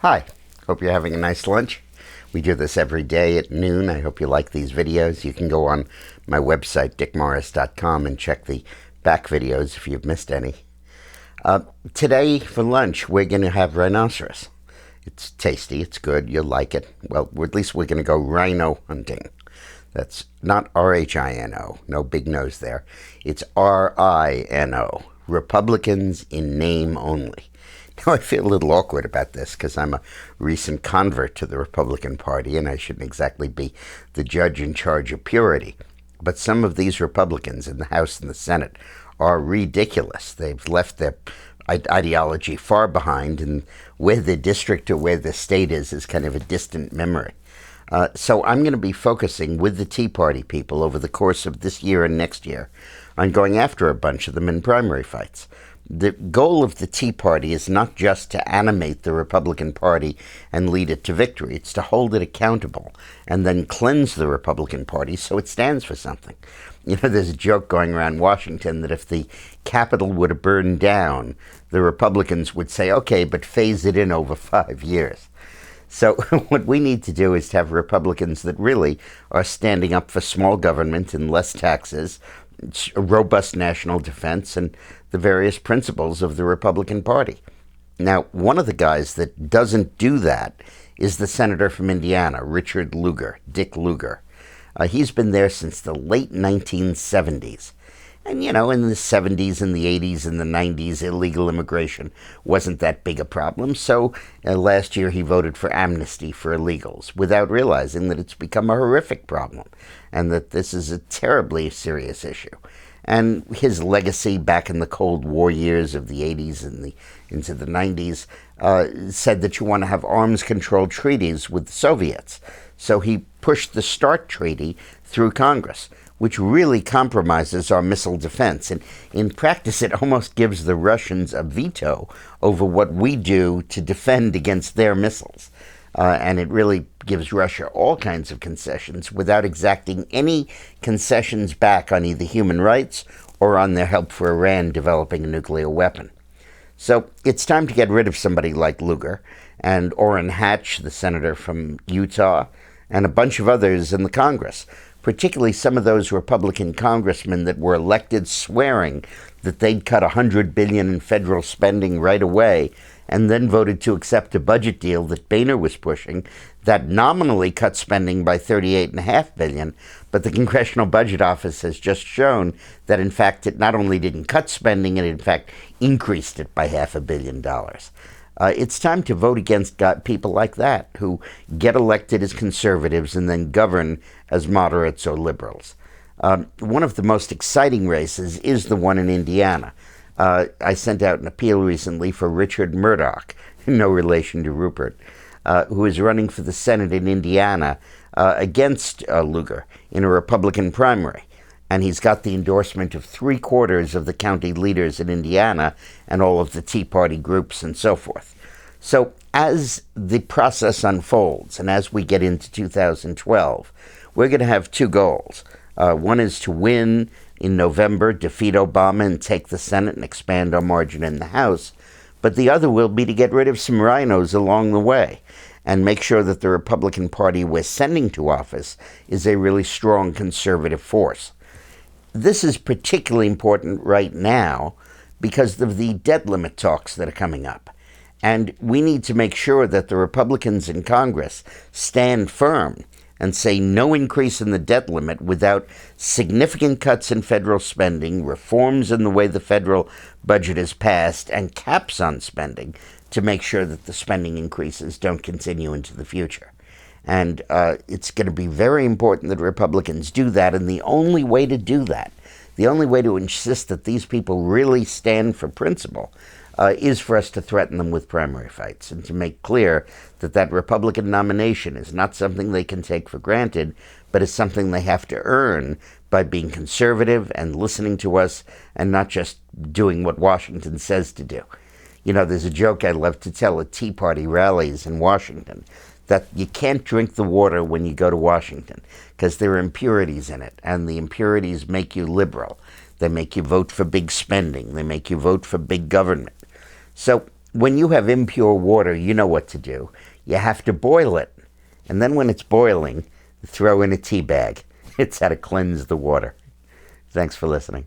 Hi, hope you're having a nice lunch. We do this every day at noon. I hope you like these videos. You can go on my website, dickmorris.com, and check the back videos if you've missed any. Today for lunch, we're going to have rhinoceros. It's tasty, it's good, you'll like it. Well, at least we're going to go rhino hunting. That's not R-H-I-N-O, no big nose there. It's R-I-N-O, Republicans in name only. Now, I feel a little awkward about this because I'm a recent convert to the Republican Party and I shouldn't exactly be the judge in charge of purity. But some of these Republicans in the House and the Senate are ridiculous. They've left their ideology far behind, and where the district or where the state is kind of a distant memory. So I'm going to be focusing with the Tea Party people over the course of this year and next year on going after a bunch of them in primary fights. The goal of the Tea Party is not just to animate the Republican Party and lead it to victory. It's to hold it accountable and then cleanse the Republican Party so it stands for something. You know, there's a joke going around Washington that if the Capitol would have burned down, the Republicans would say, okay, but phase it in over 5 years. So what we need to do is to have Republicans that really are standing up for small government and less taxes, a robust national defense, and the various principles of the Republican Party. Now, one of the guys that doesn't do that is the senator from Indiana, Richard Lugar, Dick Lugar. He's been there since the late 1970s. And, you know, in the 70s and the 80s and the 90s, illegal immigration wasn't that big a problem. So last year he voted for amnesty for illegals without realizing that it's become a horrific problem and that this is a terribly serious issue. And his legacy back in the Cold War years of the 80s and into the 90s said that you want to have arms control treaties with the Soviets. So he pushed the START Treaty through Congress, which really compromises our missile defense. And in practice, it almost gives the Russians a veto over what we do to defend against their missiles. And it really gives Russia all kinds of concessions without exacting any concessions back on either human rights or on their help for Iran developing a nuclear weapon. So it's time to get rid of somebody like Lugar and Orrin Hatch, the senator from Utah, and a bunch of others in the Congress, particularly some of those Republican congressmen that were elected swearing that they'd cut $100 billion in federal spending right away, and then voted to accept a budget deal that Boehner was pushing that nominally cut spending by $38.5 billion, but the Congressional Budget Office has just shown that, in fact, it not only didn't cut spending, it in fact increased it by $500 million. It's time to vote against people like that who get elected as conservatives and then govern as moderates or liberals. One of the most exciting races is the one in Indiana. I sent out an appeal recently for Richard Mourdock, no relation to Rupert, who is running for the Senate in Indiana against Lugar in a Republican primary. And he's got the endorsement of 3/4 of the county leaders in Indiana and all of the Tea Party groups and so forth. So as the process unfolds and as we get into 2012, we're going to have two goals. One is to win in November, defeat Obama and take the Senate and expand our margin in the House. But the other will be to get rid of some rhinos along the way and make sure that the Republican Party we're sending to office is a really strong conservative force. This is particularly important right now because of the debt limit talks that are coming up. And we need to make sure that the Republicans in Congress stand firm and say no increase in the debt limit without significant cuts in federal spending, reforms in the way the federal budget is passed, and caps on spending to make sure that the spending increases don't continue into the future. And it's going to be very important that Republicans do that, and the only way to do that, the only way to insist that these people really stand for principle, is for us to threaten them with primary fights and to make clear that that Republican nomination is not something they can take for granted, but is something they have to earn by being conservative and listening to us and not just doing what Washington says to do. You know, there's a joke I love to tell at Tea Party rallies in Washington, that you can't drink the water when you go to Washington because there are impurities in it, and the impurities make you liberal. They make you vote for big spending. They make you vote for big government. So when you have impure water, you know what to do. You have to boil it. And then when it's boiling, throw in a tea bag. It's how to cleanse the water. Thanks for listening.